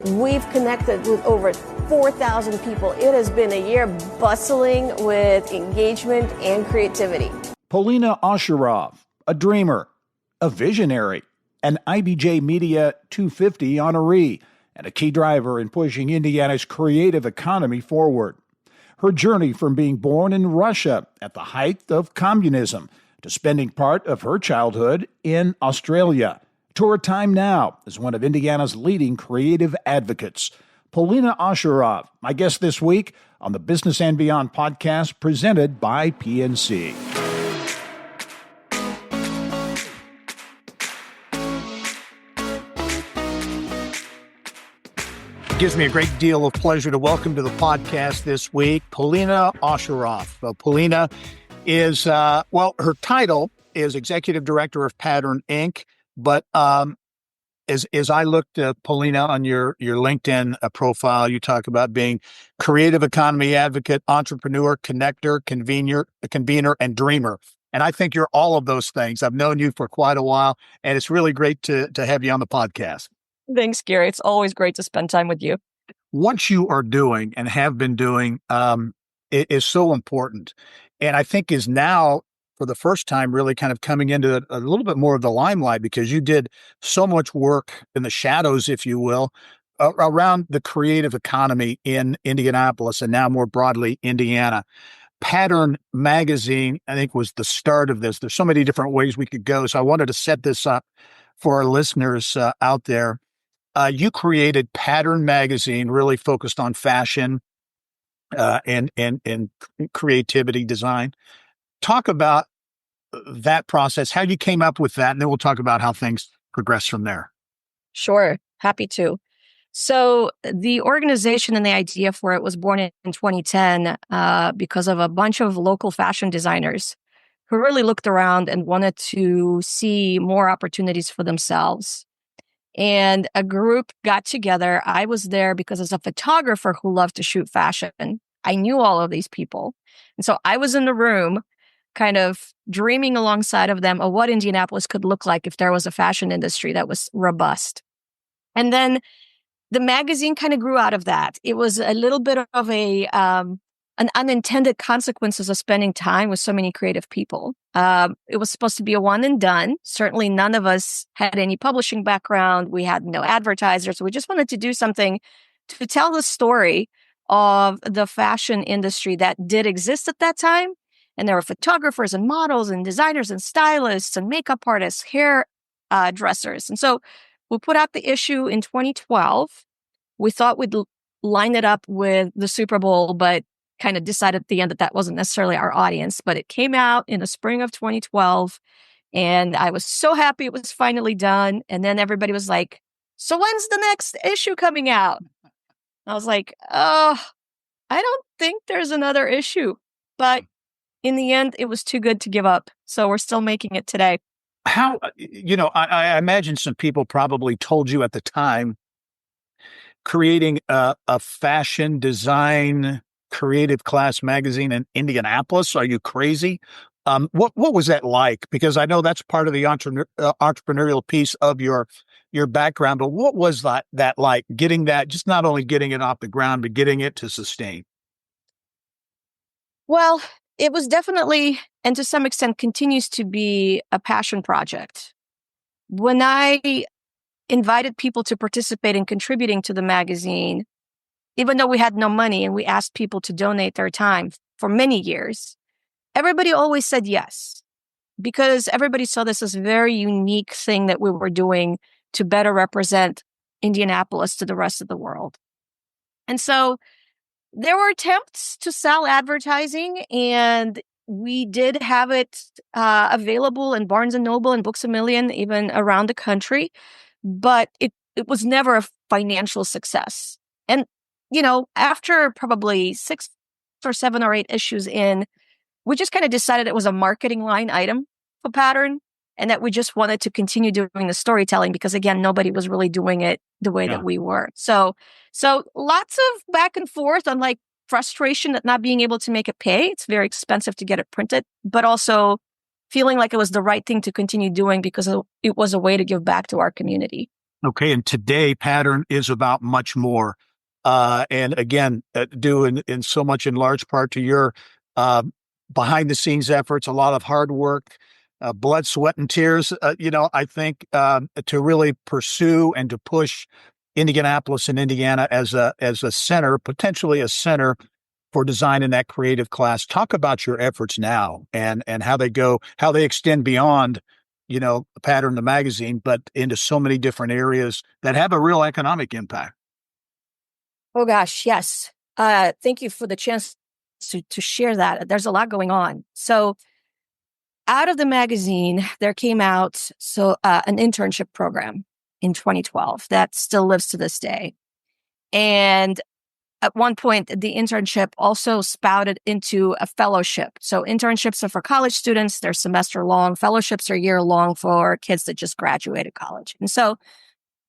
We've connected with over 4,000 people. It has been a year bustling with engagement and creativity. Polina Osherov, a dreamer, a visionary, an IBJ Media 250 honoree, and a key driver in pushing Indiana's creative economy forward. Her journey from being born in Russia at the height of communism to spending part of her childhood in Australia, to her time now as one of Indiana's leading creative advocates. Polina Osherov, my guest this week on the Business and Beyond podcast presented by PNC. It gives me a great deal of pleasure to welcome to the podcast this week, Polina Osherov. Polina is, her title is Executive Director of Pattern Inc., but as I looked at Polina on your LinkedIn profile, you talk about being creative economy advocate, entrepreneur, connector, convener, and dreamer. And I think you're all of those things. I've known you for quite a while, and it's really great to have you on the podcast. Thanks, Gary. It's always great to spend time with you. What you are doing and have been doing is so important. And I think is now, for the first time, really kind of coming into a little bit more of the limelight because you did so much work in the shadows, if you will, around the creative economy in Indianapolis and now more broadly, Indiana. Pattern Magazine, I think, was the start of this. There's so many different ways we could go. So I wanted to set this up for our listeners out there. You created Pattern Magazine, really focused on fashion and creativity design. Talk about that process, how you came up with that, and then we'll talk about how things progress from there. Sure. Happy to. So the organization and the idea for it was born in 2010 because of a bunch of local fashion designers who really looked around and wanted to see more opportunities for themselves. And a group got together. I was there because as a photographer who loved to shoot fashion, I knew all of these people. And so I was in the room kind of dreaming alongside of them of what Indianapolis could look like if there was a fashion industry that was robust. And then the magazine kind of grew out of that. It was a little bit of an unintended consequences of spending time with so many creative people. It was supposed to be a one and done. Certainly none of us had any publishing background. We had no advertisers. We just wanted to do something to tell the story of the fashion industry that did exist at that time. And there were photographers and models and designers and stylists and makeup artists, hair dressers. And so we put out the issue in 2012. We thought we'd line it up with the Super Bowl, but kind of decided at the end that that wasn't necessarily our audience. But it came out in the spring of 2012. And I was so happy it was finally done. And then everybody was like, so when's the next issue coming out? I was like, I don't think there's another issue. But in the end, it was too good to give up. So we're still making it today. How, I imagine some people probably told you at the time, creating a fashion design creative class magazine in Indianapolis. Are you crazy? What was that like? Because I know that's part of the entrepreneurial piece of your background, but what was that like, getting that, just not only getting it off the ground, but getting it to sustain? Well, it was definitely, and to some extent continues to be, a passion project. When I invited people to participate in contributing to the magazine, even though we had no money and we asked people to donate their time for many years, everybody always said yes, because everybody saw this as a very unique thing that we were doing to better represent Indianapolis to the rest of the world. And so there were attempts to sell advertising, and we did have it available in Barnes & Noble and Books A Million, even around the country, but it was never a financial success. And, after probably 6 or 7 or 8 issues in, we just kind of decided it was a marketing line item for Pattern, and that we just wanted to continue doing the storytelling because, again, nobody was really doing it the way that we were. So lots of back and forth on frustration at not being able to make it pay. It's very expensive to get it printed, but also feeling like it was the right thing to continue doing because it was a way to give back to our community. Okay. And today, Pattern is about much more. And again, due in so much in large part to your uh, behind the scenes efforts, a lot of hard work, blood, sweat, and tears. I think to really pursue and to push Indianapolis and Indiana as a center, potentially a center for design in that creative class. Talk about your efforts now and how they extend beyond, Pattern the magazine, but into so many different areas that have a real economic impact. Oh gosh, yes. Thank you for the chance to share that. There's a lot going on. So out of the magazine, there came out an internship program in 2012 that still lives to this day. And at one point, the internship also spouted into a fellowship. So internships are for college students. They're semester long. Fellowships are year long for kids that just graduated college. And so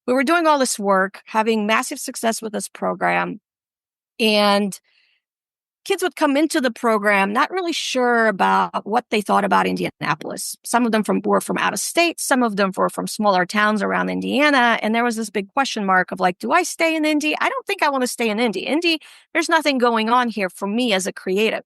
we were doing all this work, having massive success with this program. And kids would come into the program not really sure about what they thought about Indianapolis. Some of them were from out of state. Some of them were from smaller towns around Indiana. And there was this big question mark of like, do I stay in Indy? I don't think I want to stay in Indy. Indy, there's nothing going on here for me as a creative.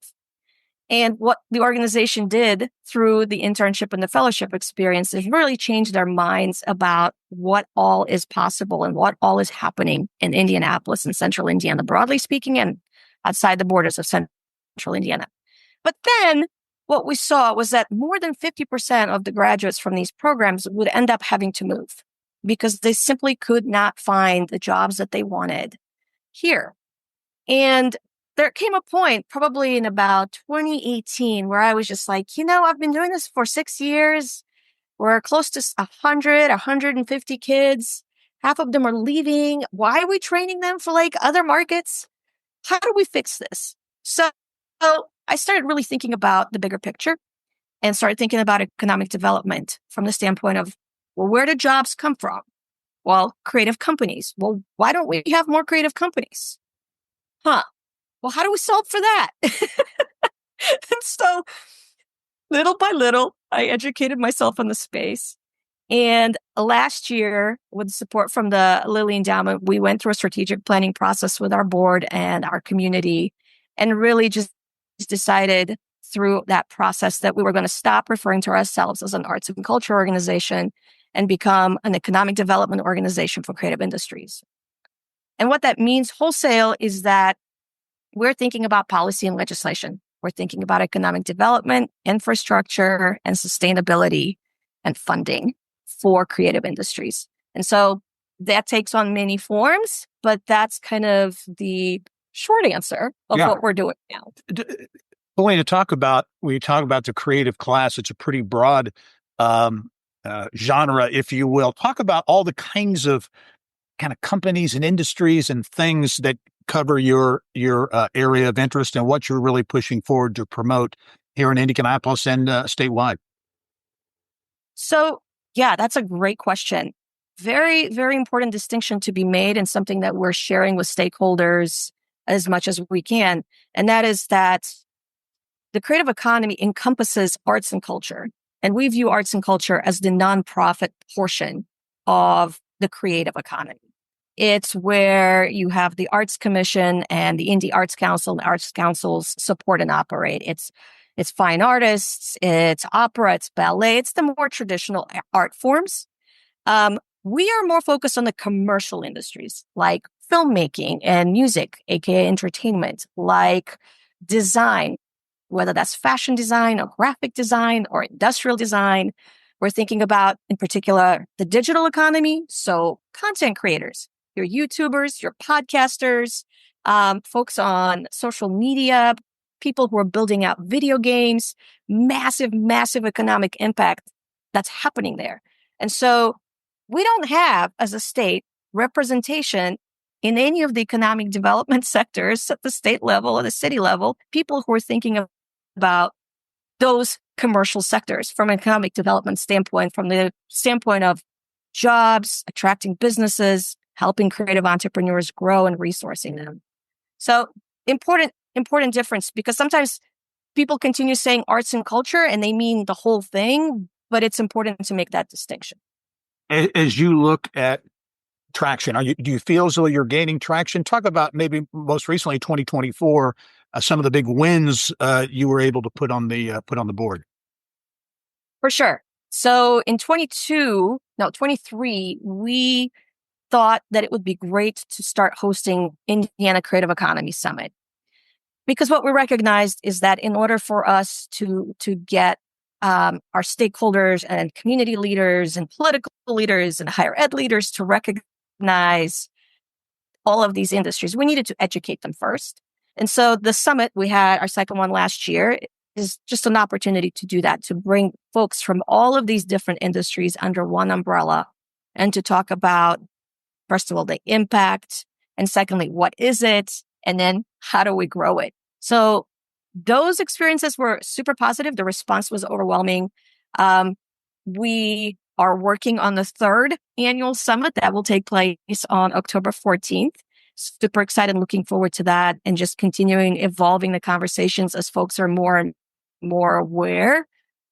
And what the organization did through the internship and the fellowship experience is really change their minds about what all is possible and what all is happening in Indianapolis and central Indiana, broadly speaking, and outside the borders of central Indiana. But then what we saw was that more than 50% of the graduates from these programs would end up having to move because they simply could not find the jobs that they wanted here. And there came a point probably in about 2018 where I was just like, I've been doing this for 6 years. We're close to 150 kids. Half of them are leaving. Why are we training them for like other markets? How do we fix this? So I started really thinking about the bigger picture and started thinking about economic development from the standpoint of, well, where do jobs come from? Well, creative companies. Well, why don't we have more creative companies? Well, how do we solve for that? And so little by little, I educated myself on the space. And last year, with support from the Lilly Endowment, we went through a strategic planning process with our board and our community and really just decided through that process that we were going to stop referring to ourselves as an arts and culture organization and become an economic development organization for creative industries. And what that means wholesale is that we're thinking about policy and legislation. We're thinking about economic development, infrastructure, and sustainability and funding for creative industries. And so that takes on many forms, but that's kind of the short answer of what we're doing now. When you talk about the creative class, it's a pretty broad genre, if you will. Talk about all the kinds of kind of companies and industries and things that cover your area of interest and what you're really pushing forward to promote here in Indianapolis and statewide. So, yeah, that's a great question. Very, very important distinction to be made and something that we're sharing with stakeholders as much as we can. And that is that the creative economy encompasses arts and culture. And we view arts and culture as the nonprofit portion of the creative economy. It's where you have the Arts Commission and the Indie Arts Council and the Arts Councils support and operate. It's fine artists, it's opera, it's ballet, it's the more traditional art forms. We are more focused on the commercial industries like filmmaking and music, aka entertainment, like design, whether that's fashion design or graphic design or industrial design. We're thinking about, in particular, the digital economy. So content creators, your YouTubers, your podcasters, folks on social media, people who are building out video games, massive, massive economic impact that's happening there. And so we don't have, as a state, representation in any of the economic development sectors at the state level or the city level, people who are thinking about those commercial sectors from an economic development standpoint, from the standpoint of jobs, attracting businesses, helping creative entrepreneurs grow and resourcing them. So important difference, because sometimes people continue saying arts and culture and they mean the whole thing, but it's important to make that distinction. As you look at traction? Do you feel as though you're gaining traction? Talk about maybe most recently 2024, some of the big wins you were able to put on the board. For sure. So in 23, we thought that it would be great to start hosting Indiana Creative Economy Summit. Because what we recognized is that in order for us to get our stakeholders and community leaders and political leaders and higher ed leaders to recognize all of these industries, we needed to educate them first. And so the summit, we had our second one last year, is just an opportunity to do that, to bring folks from all of these different industries under one umbrella and to talk about, first of all, the impact, and secondly, what is it? And then how do we grow it? So those experiences were super positive. The response was overwhelming. We are working on the third annual summit that will take place on October 14th. Super excited, looking forward to that, and just continuing evolving the conversations as folks are more and more aware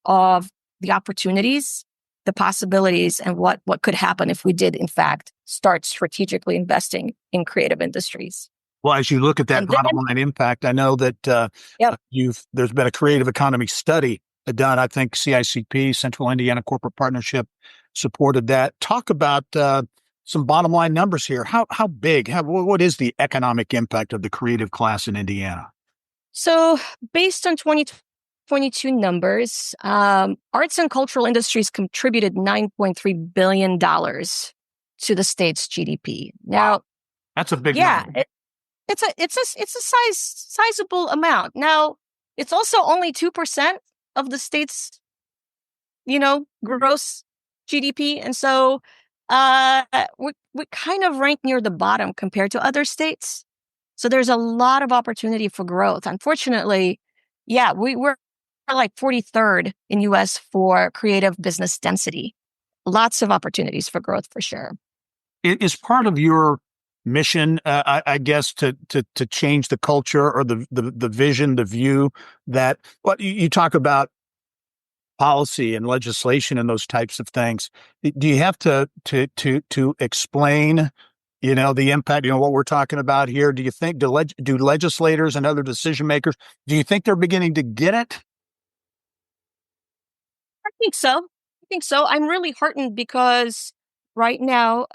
of the opportunities, the possibilities, and what could happen if we did, in fact, start strategically investing in creative industries. Well, as you look at that bottom line impact, I know that there's been a creative economy study done. I think CICP, Central Indiana Corporate Partnership, supported that. Talk about some bottom line numbers here. How big? What is the economic impact of the creative class in Indiana? So, based on 2022 numbers, arts and cultural industries contributed $9.3 billion to the state's GDP. Now, wow. That's a big number. It's a sizable amount. Now, it's also only 2% of the state's, gross GDP, and so we kind of rank near the bottom compared to other states. So there's a lot of opportunity for growth. Unfortunately, we're like 43rd in U.S. for creative business density. Lots of opportunities for growth for sure. It is part of your mission, I guess, to change the culture or the vision, the view that what you talk about policy and legislation and those types of things. Do you have to explain, the impact, what we're talking about here? Do you think do legislators and other decision makers, do you think they're beginning to get it? I think so. I'm really heartened because right now,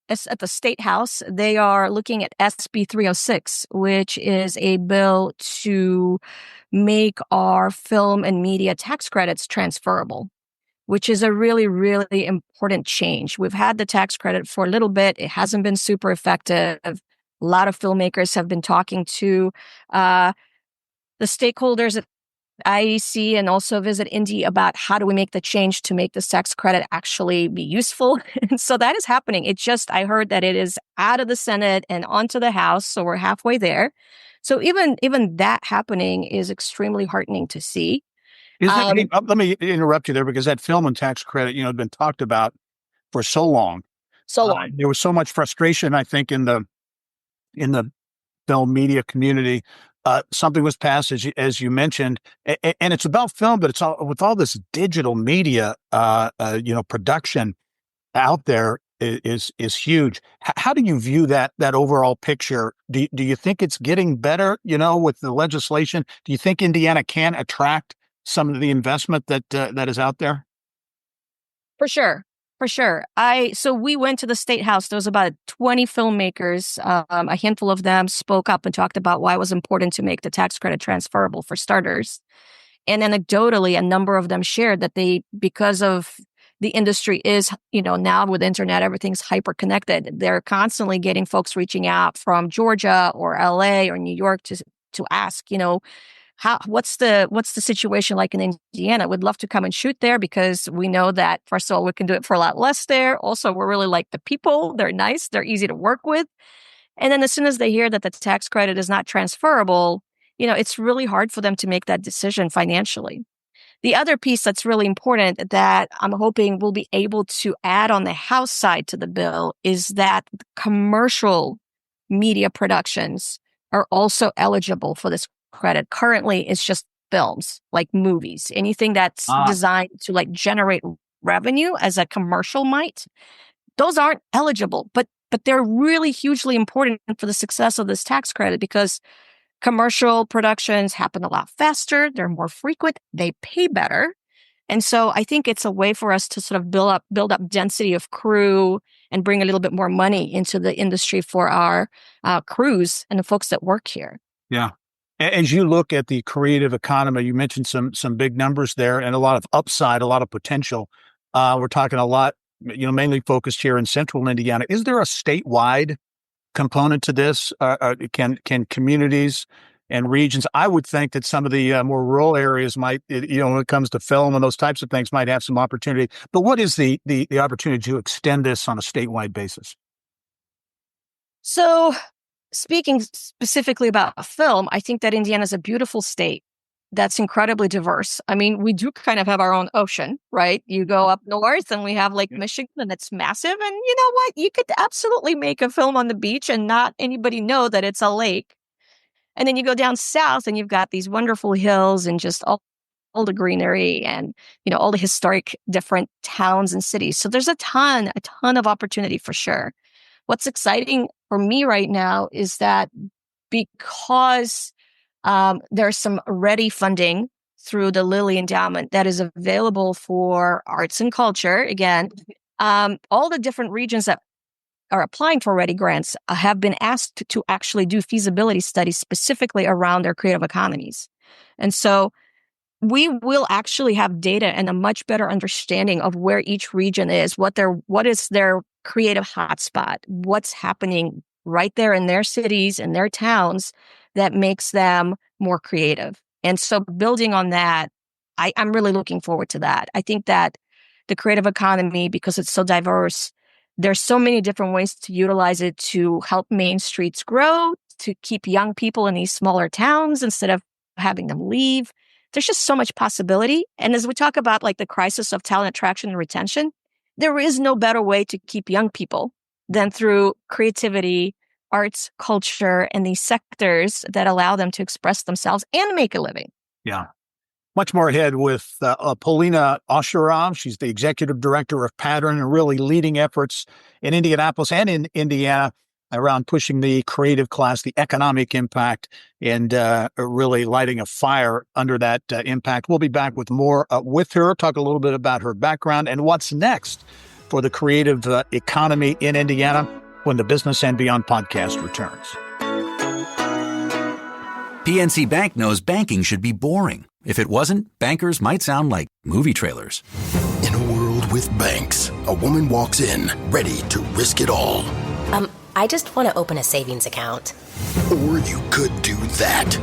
at the State House, they are looking at SB 306, which is a bill to make our film and media tax credits transferable, which is a really, really important change. We've had the tax credit for a little bit. It hasn't been super effective. A lot of filmmakers have been talking to the stakeholders at IEC and also Visit Indie about how do we make the change to make this tax credit actually be useful. And so that is happening. I heard that it is out of the Senate and onto the House. So we're halfway there. So even that happening is extremely heartening to see. Let me interrupt you there, because that film and tax credit, had been talked about for so long. There was so much frustration, I think, in the film media community. Something was passed, as you mentioned, and it's about film, but it's all with all this digital media, production out there is huge. How do you view that overall picture? Do you think it's getting better? With the legislation, do you think Indiana can attract some of the investment that is out there? For sure. So we went to the State House. There was about 20 filmmakers. A handful of them spoke up and talked about why it was important to make the tax credit transferable for starters. And anecdotally, a number of them shared that because of the industry is, now with internet, everything's hyper connected. They're constantly getting folks reaching out from Georgia or LA or New York to ask, what's the situation like in Indiana? We'd love to come and shoot there because we know that, first of all, we can do it for a lot less there. Also, we really like the people. They're nice. They're easy to work with. And then as soon as they hear that the tax credit is not transferable, it's really hard for them to make that decision financially. The other piece that's really important that I'm hoping we'll be able to add on the House side to the bill is that commercial media productions are also eligible for this credit. Currently, it's just films, like movies, anything that's designed to generate revenue as a commercial might. those aren't eligible, but they're really hugely important for the success of this tax credit because commercial productions happen a lot faster, they're more frequent, they pay better. And so I think it's a way for us to sort of build up density of crew and bring a little bit more money into the industry for our crews and the folks that work here. Yeah. As you look at the creative economy, you mentioned some big numbers there and a lot of upside, a lot of potential. We're talking a lot, mainly focused here in central Indiana. Is there a statewide component to this? Can communities and regions? I would think that some of the more rural areas might, when it comes to film and those types of things, might have some opportunity. But what is the opportunity to extend this on a statewide basis? So, speaking specifically about film, I think that Indiana is a beautiful state that's incredibly diverse. I mean, we do kind of have our own ocean, right? You go up north and we have Lake Michigan and it's massive. And you know what? You could absolutely make a film on the beach and not anybody know that it's a lake. And then you go down south and you've got these wonderful hills and just all the greenery and, all the historic different towns and cities. So there's a ton of opportunity for sure. What's exciting for me right now is that because there's some ready funding through the Lilly Endowment that is available for arts and culture. Again, all the different regions that are applying for ready grants have been asked to actually do feasibility studies specifically around their creative economies. And so we will actually have data and a much better understanding of where each region is, what is their creative hotspot, what's happening right there in their cities and their towns that makes them more creative. And so building on that, I'm really looking forward to that. I think that the creative economy, because it's so diverse, there's so many different ways to utilize it to help main streets grow, to keep young people in these smaller towns instead of having them leave. There's just so much possibility. And as we talk about like the crisis of talent attraction and retention, there is no better way to keep young people than through creativity, arts, culture, and these sectors that allow them to express themselves and make a living. Yeah. Much more ahead with Polina Osherov. She's the executive director of Pattern and really leading efforts in Indianapolis and in Indiana around pushing the creative class, the economic impact, and really lighting a fire under that impact. We'll be back with more with her, talk a little bit about her background and what's next for the creative economy in Indiana when the Business and Beyond podcast returns. PNC Bank knows banking should be boring. If it wasn't, bankers might sound like movie trailers. In a world with banks, a woman walks in, ready to risk it all. I just want to open a savings account. Or you could do that.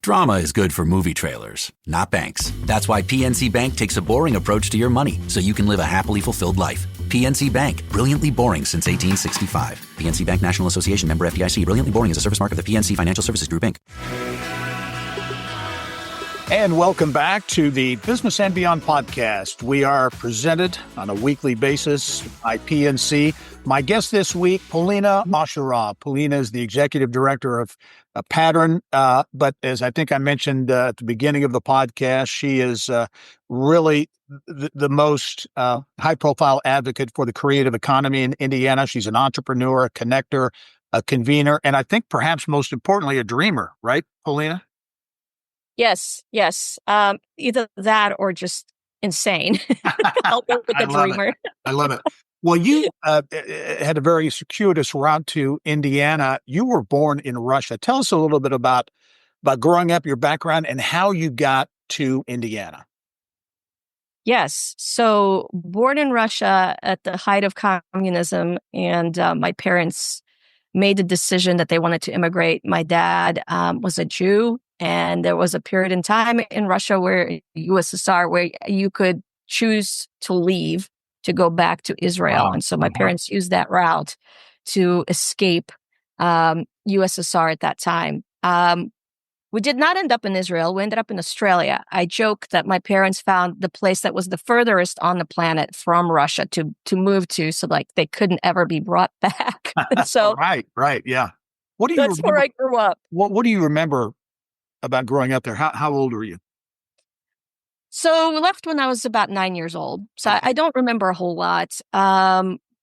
Drama is good for movie trailers, not banks. That's why PNC Bank takes a boring approach to your money, so you can live a happily fulfilled life. PNC Bank, brilliantly boring since 1865. PNC Bank National Association, member FDIC. Brilliantly boring is a service mark of the PNC Financial Services Group, Inc. And welcome back to the Business and Beyond podcast. We are presented on a weekly basis by PNC. My guest this week, Polina Osherov. Polina is the executive director of Pattern. But as I think I mentioned at the beginning of the podcast, she is really the most high-profile advocate for the creative economy in Indiana. She's an entrepreneur, a connector, a convener, and I think perhaps most importantly, a dreamer, right, Polina? Yes. Either that or just insane. I'll go with the dreamer. I love it. Well, you had a very circuitous route to Indiana. You were born in Russia. Tell us a little bit about growing up, your background, and how you got to Indiana. Yes. So born in Russia at the height of communism, and my parents made the decision that they wanted to immigrate. My dad was a Jew, and there was a period in time in Russia where USSR where you could choose to leave to go back to Israel. Wow. And so my parents used that route to escape USSR at that time. We did not end up in Israel. We ended up in Australia. I joke that my parents found the place that was the furthest on the planet from Russia to move to, so like they couldn't ever be brought back. So right, yeah. What do you that's remember? where I grew up. What do you remember about growing up there? How old were you? So we left when I was about 9 years old. So I don't remember a whole lot.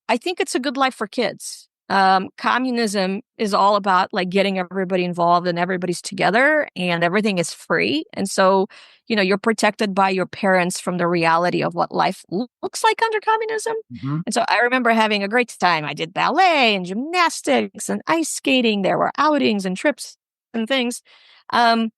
I think it's a good life for kids. Communism is all about like getting everybody involved and everybody's together and everything is free. And so, you're protected by your parents from the reality of what life looks like under communism. Mhm. And so I remember having a great time. I did ballet and gymnastics and ice skating. There were outings and trips and things. But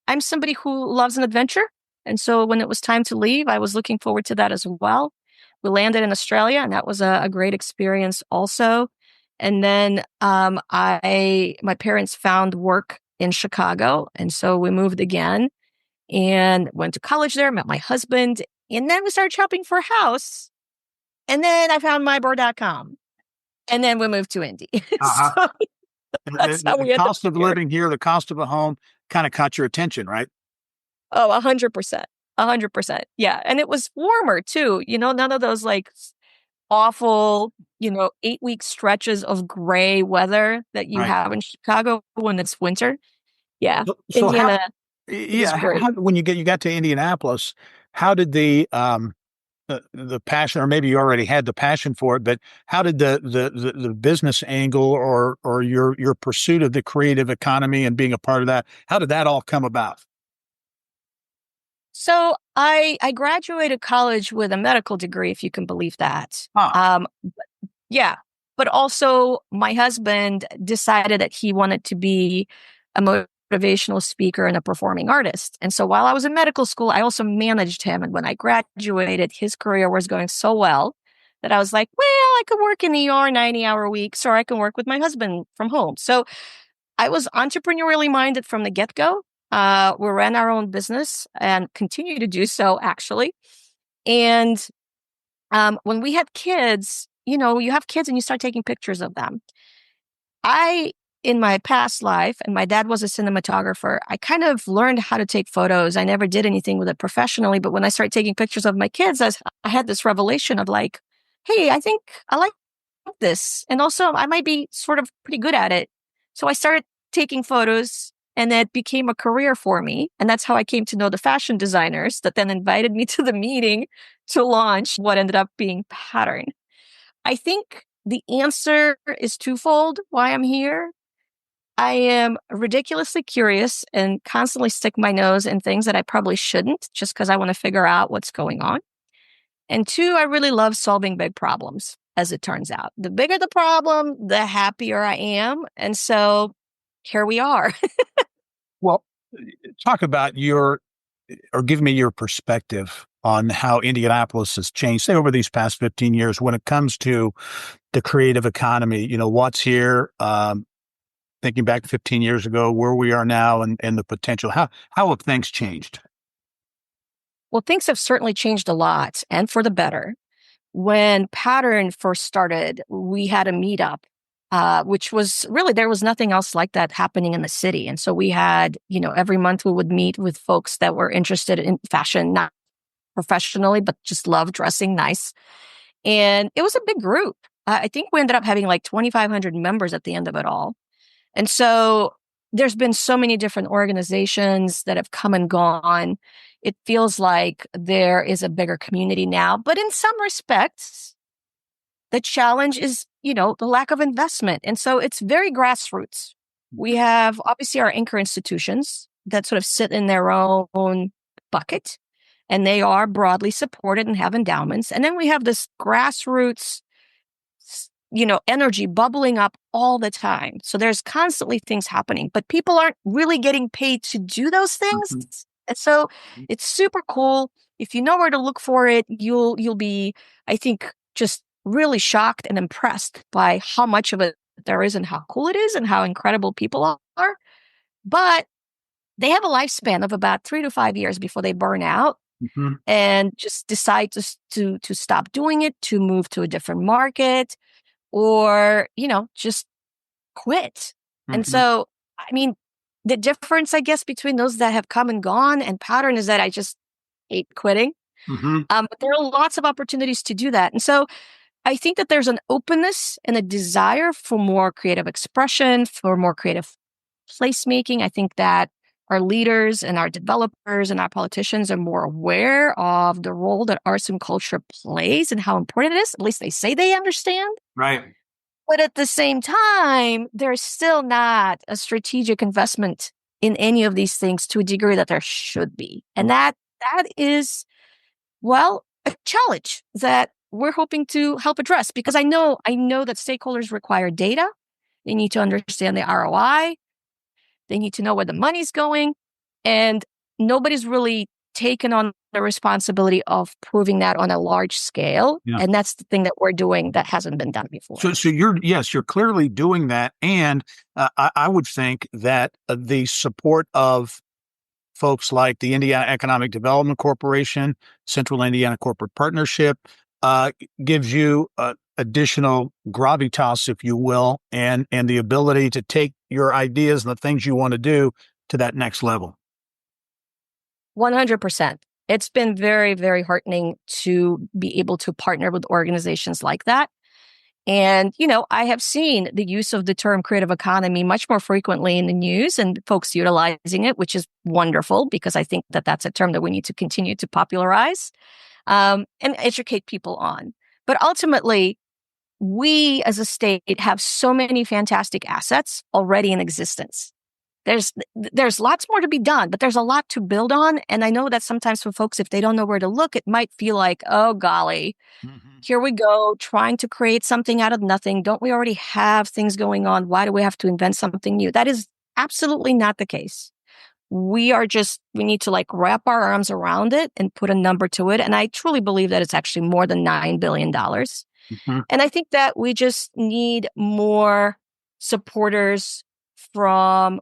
I'm somebody who loves an adventure. And so when it was time to leave, I was looking forward to that as well. We landed in Australia, and that was a great experience also. And then my parents found work in Chicago, and so we moved again and went to college there, met my husband, and then we started shopping for a house. And then I found myboard.com, and then we moved to Indy. Uh-huh. So And that's how we the ended up cost of here. living here, the cost of a home kind of caught your attention, right? Oh, 100%. 100%. Yeah. And it was warmer too. None of those like awful, 8-week stretches of gray weather that you Right. have in Chicago when it's winter. Yeah. So how, Indiana is yeah, great. when you got to Indianapolis, how did the passion, or maybe you already had the passion for it, but how did the business angle or your pursuit of the creative economy and being a part of that, how did that all come about? So I graduated college with a medical degree, if you can believe that. Huh. Yeah. But also my husband decided that he wanted to be a motivational speaker and a performing artist. And so while I was in medical school, I also managed him. And when I graduated, his career was going so well that I was like, well, I could work in ER 90-hour weeks, or I can work with my husband from home. So I was entrepreneurially minded from the get-go. We ran our own business and continue to do so, actually. And when we had kids, you have kids and you start taking pictures of them. In my past life, and my dad was a cinematographer, I kind of learned how to take photos. I never did anything with it professionally, but when I started taking pictures of my kids, I had this revelation of like, hey, I think I like this. And also, I might be sort of pretty good at it. So I started taking photos, and that became a career for me. And that's how I came to know the fashion designers that then invited me to the meeting to launch what ended up being Pattern. I think the answer is twofold why I'm here. I am ridiculously curious and constantly stick my nose in things that I probably shouldn't, just because I want to figure out what's going on. And two, I really love solving big problems, as it turns out. The bigger the problem, the happier I am. And so here we are. Well, talk about or give me your perspective on how Indianapolis has changed, say, over these past 15 years when it comes to the creative economy. What's here, thinking back 15 years ago, where we are now and the potential. How have things changed? Well, things have certainly changed a lot, and for the better. When Pattern first started, we had a meetup, which was really, there was nothing else like that happening in the city. And so we had, every month we would meet with folks that were interested in fashion, not professionally, but just love dressing nice. And it was a big group. I think we ended up having like 2,500 members at the end of it all. And so there's been so many different organizations that have come and gone. It feels like there is a bigger community now, but in some respects, the challenge is, the lack of investment. And so it's very grassroots. We have obviously our anchor institutions that sort of sit in their own bucket, and they are broadly supported and have endowments. And then we have this grassroots, energy bubbling up all the time. So there's constantly things happening, but people aren't really getting paid to do those things. Mhm. And so it's super cool. If you know where to look for it, you'll be, I think, just really shocked and impressed by how much of it there is and how cool it is and how incredible people are. But they have a lifespan of about 3 to 5 years before they burn out Mhm. and just decide to stop doing it, to move to a different market, or, just quit. And Mhm. so, I mean, the difference, I guess, between those that have come and gone and Pattern is that I just hate quitting. Mhm. But there are lots of opportunities to do that. And so I think that there's an openness and a desire for more creative expression, for more creative placemaking. I think that our leaders and our developers and our politicians are more aware of the role that arts and culture plays and how important it is. At least they say they understand. Right. But at the same time, there's still not a strategic investment in any of these things to a degree that there should be. And that is, well, a challenge that we're hoping to help address, because I know that stakeholders require data. They need to understand the ROI. They need to know where the money's going. And nobody's really taken on the responsibility of proving that on a large scale. Yeah. And that's the thing that we're doing that hasn't been done before. So you're clearly doing that. And I would think that the support of folks like the Indiana Economic Development Corporation, Central Indiana Corporate Partnership, gives you additional gravitas, if you will, and the ability to take your ideas and the things you want to do to that next level. 100%. It's been very, very heartening to be able to partner with organizations like that. And, I have seen the use of the term creative economy much more frequently in the news and folks utilizing it, which is wonderful, because I think that that's a term that we need to continue to popularize and educate people on. But ultimately, we as a state have so many fantastic assets already in existence. There's lots more to be done, but there's a lot to build on. And I know that sometimes for folks, if they don't know where to look, it might feel like, oh, golly, here we go, trying to create something out of nothing. Don't we already have things going on? Why do we have to invent something new? That is absolutely not the case. We need to wrap our arms around it and put a number to it. And I truly believe that it's actually more than $9 billion. And I think that we just need more supporters from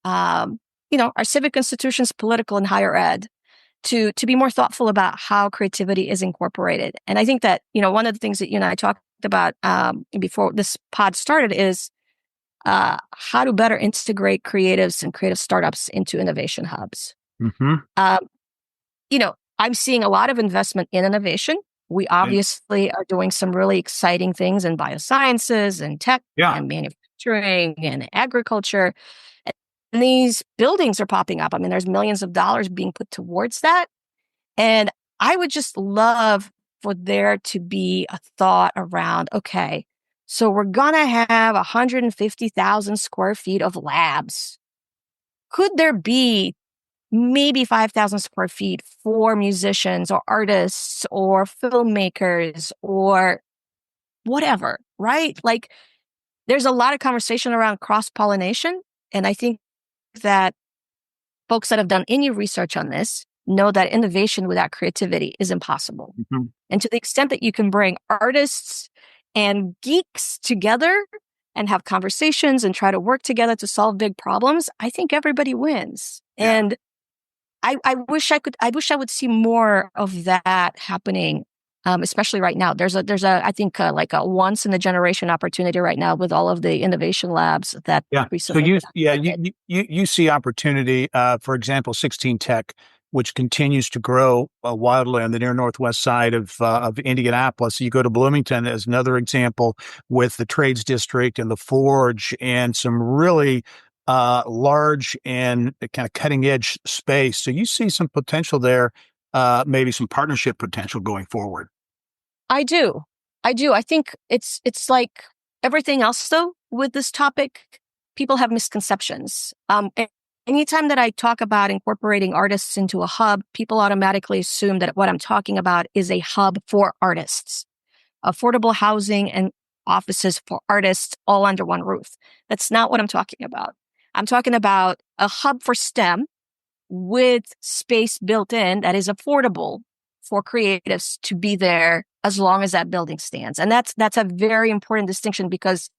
our civic institutions, political and higher ed, to be more thoughtful about how creativity is incorporated. And I think that, one of the things that you and I talked about before this pod started is how to better integrate creatives and creative startups into innovation hubs. I'm seeing a lot of investment in innovation. We obviously are doing some really exciting things in biosciences and tech and manufacturing and agriculture. And these buildings are popping up. I mean, there's millions of dollars being put towards that. And I would just love for there to be a thought around, okay, so we're going to have 150,000 square feet of labs. Could there be maybe 5,000 square feet for musicians or artists or filmmakers or whatever, right? There's a lot of conversation around cross-pollination. And I think that folks that have done any research on this know that innovation without creativity is impossible. And to the extent that you can bring artists and geeks together and have conversations and try to work together to solve big problems, I think everybody wins. And I wish I would see more of that happening, especially right now. There's I think a once in a generation opportunity right now with all of the innovation labs that recently. So you see opportunity. For example, 16 Tech, which continues to grow wildly on the near northwest side of Indianapolis. You go to Bloomington as another example with the Trades District and the Forge and some really large and kind of cutting edge space. So you see some potential there, maybe some partnership potential going forward. I do. I think it's like everything else, though, with this topic, people have misconceptions. Anytime that I talk about incorporating artists into a hub, people automatically assume that what I'm talking about is a hub for artists, affordable housing and offices for artists all under one roof. That's not what I'm talking about. I'm talking about a hub for STEM with space built in that is affordable for creatives to be there as long as that building stands. And that's a very important distinction, because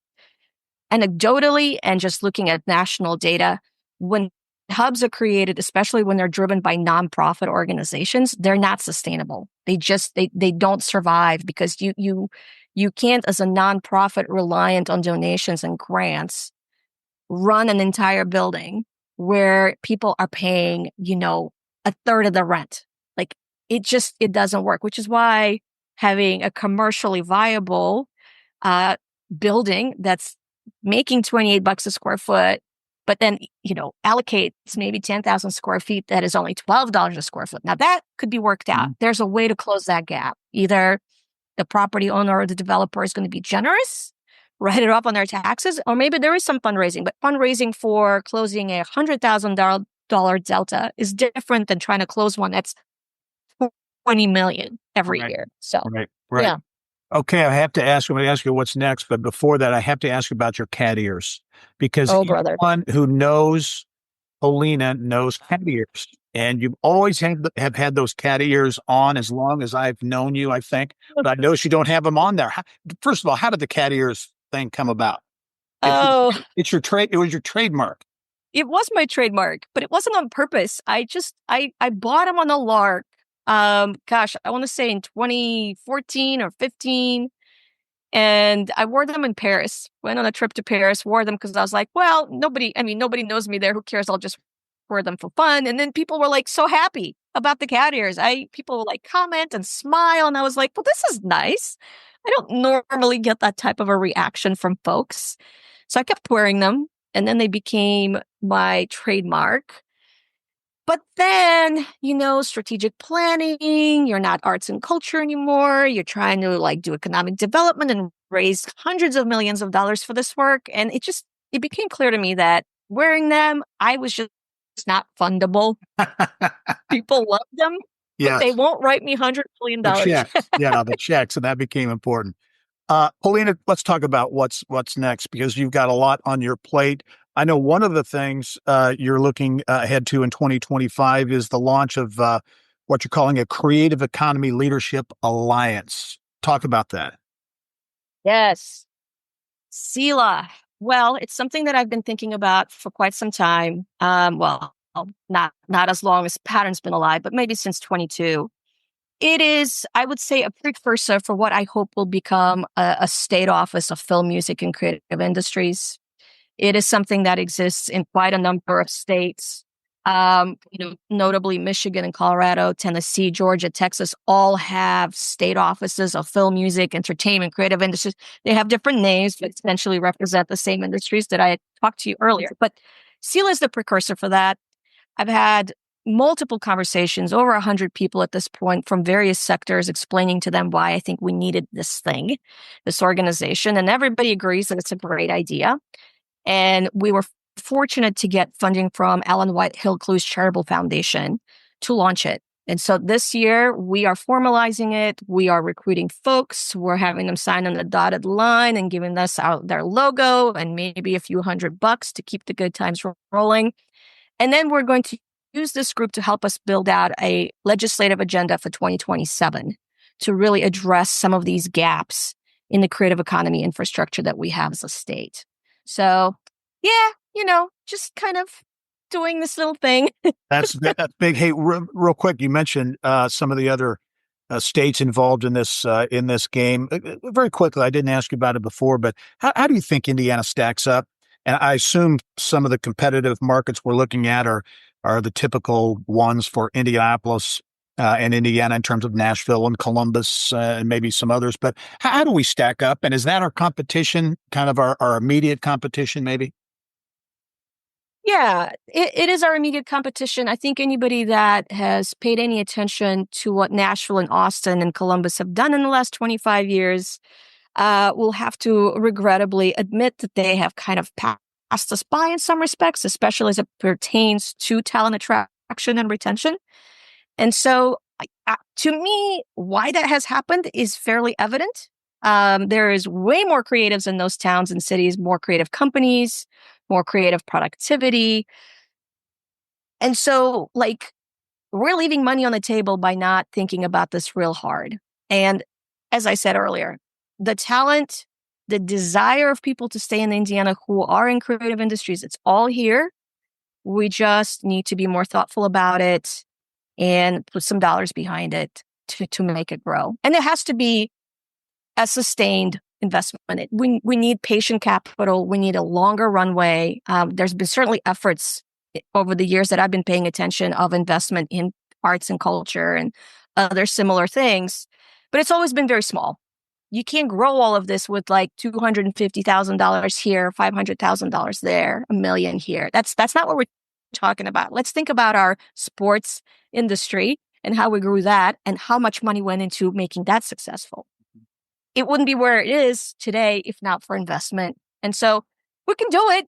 anecdotally and just looking at national data, when hubs are created, especially when they're driven by nonprofit organizations, they're not sustainable. They don't survive, because you can't, as a nonprofit reliant on donations and grants, run an entire building where people are paying, a third of the rent. It doesn't work, which is why having a commercially viable building that's making $28 a square foot but then, allocates maybe 10,000 square feet that is only $12 a square foot. Now that could be worked out. There's a way to close that gap. Either the property owner or the developer is going to be generous, write it off on their taxes, or maybe there is some fundraising, but fundraising for closing a $100,000 delta is different than trying to close one that's 20 million every year. So, right. Yeah. Okay, I'm going to ask you what's next, but before that, I have to ask you about your cat ears, because brother, anyone who knows Polina knows cat ears, and you've always have had those cat ears on as long as I've known you, I think. But I notice you don't have them on there. First of all, how did the cat ears thing come about? It's your trade. It was your trademark. It was my trademark, but it wasn't on purpose. I bought them on a lark. I want to say in 2014 or 15. And I wore them in Paris, went on a trip to Paris, wore them because I was like, well, nobody knows me there. Who cares? I'll just wear them for fun. And then people were like so happy about the cat ears. People would like comment and smile. And I was like, well, this is nice. I don't normally get that type of a reaction from folks. So I kept wearing them, and then they became my trademark. But then, strategic planning, you're not arts and culture anymore. You're trying to do economic development and raise hundreds of millions of dollars for this work. And it became clear to me that wearing them, I was just not fundable. People love them, but they won't write me $100 million. The checks. And that became important. Polina, let's talk about what's next, because you've got a lot on your plate. I know one of the things you're looking ahead to in 2025 is the launch of what you're calling a Creative Economy Leadership Alliance. Talk about that. Yes. CELA. Well, it's something that I've been thinking about for quite some time. Not as long as Pattern's been alive, but maybe since 22. It is, I would say, a precursor for what I hope will become a state office of film, music, and creative industries. It is something that exists in quite a number of states, notably Michigan and Colorado, Tennessee, Georgia, Texas, all have state offices of film, music, entertainment, creative industries. They have different names, but essentially represent the same industries that I talked to you earlier. But CELA is the precursor for that. I've had multiple conversations, over 100 people at this point from various sectors, explaining to them why I think we needed this organization. And everybody agrees that it's a great idea. And we were fortunate to get funding from Ellen White Hill-Clu's Charitable Foundation to launch it. And so this year, we are formalizing it. We are recruiting folks. We're having them sign on the dotted line and giving us their logo and maybe a few $100 to keep the good times rolling. And then we're going to use this group to help us build out a legislative agenda for 2027 to really address some of these gaps in the creative economy infrastructure that we have as a state. So, just kind of doing this little thing. That's big. Hey, real quick, you mentioned some of the other states involved in this game. Very quickly, I didn't ask you about it before, but how do you think Indiana stacks up? And I assume some of the competitive markets we're looking at are the typical ones for Indianapolis and Indiana in terms of Nashville and Columbus and maybe some others. But how do we stack up? And is that our competition, kind of our immediate competition, maybe? Yeah, it is our immediate competition. I think anybody that has paid any attention to what Nashville and Austin and Columbus have done in the last 25 years will have to regrettably admit that they have kind of passed us by in some respects, especially as it pertains to talent attraction and retention. And so to me, why that has happened is fairly evident. There is way more creatives in those towns and cities, more creative companies, more creative productivity. And so, we're leaving money on the table by not thinking about this real hard. And as I said earlier, the talent, the desire of people to stay in Indiana who are in creative industries, it's all here. We just need to be more thoughtful about it and put some dollars behind it to make it grow. And it has to be a sustained investment. We need patient capital. We need a longer runway. There's been certainly efforts over the years that I've been paying attention of investment in arts and culture and other similar things, but it's always been very small. You can't grow all of this with like $250,000 here, $500,000 there, $1 million here. That's not what we're talking about. Let's think about our sports industry and how we grew that and how much money went into making that successful. It wouldn't be where it is today if not for investment. And so we can do it.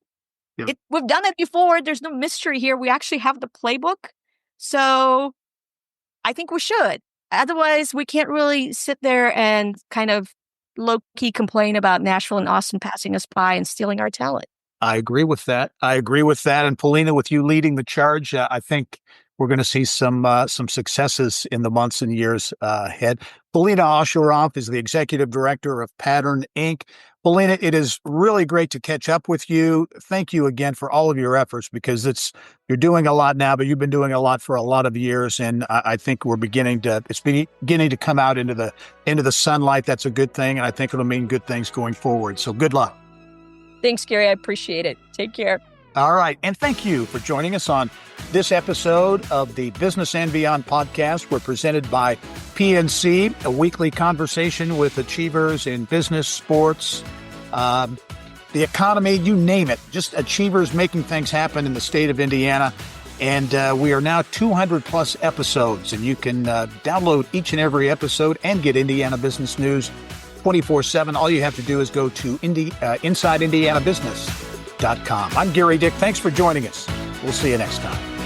Yeah. We've done it before. There's no mystery here. We actually have the playbook. So I think we should. Otherwise, we can't really sit there and kind of low-key complain about Nashville and Austin passing us by and stealing our talent. I agree with that. And Polina, with you leading the charge, I think we're going to see some successes in the months and years ahead. Polina Osherov is the executive director of Pattern Inc. Polina, it is really great to catch up with you. Thank you again for all of your efforts, because you're doing a lot now, but you've been doing a lot for a lot of years, and I think it's beginning to come out into the sunlight. That's a good thing, and I think it'll mean good things going forward. So good luck. Thanks, Gary. I appreciate it. Take care. All right. And thank you for joining us on this episode of the Business and Beyond podcast. We're presented by PNC, a weekly conversation with achievers in business, sports, the economy, you name it. Just achievers making things happen in the state of Indiana. And we are now 200 plus episodes, and you can download each and every episode and get Indiana business news 24/7. All you have to do is go to InsideIndianaBusiness.com. I'm Gary Dick. Thanks for joining us. We'll see you next time.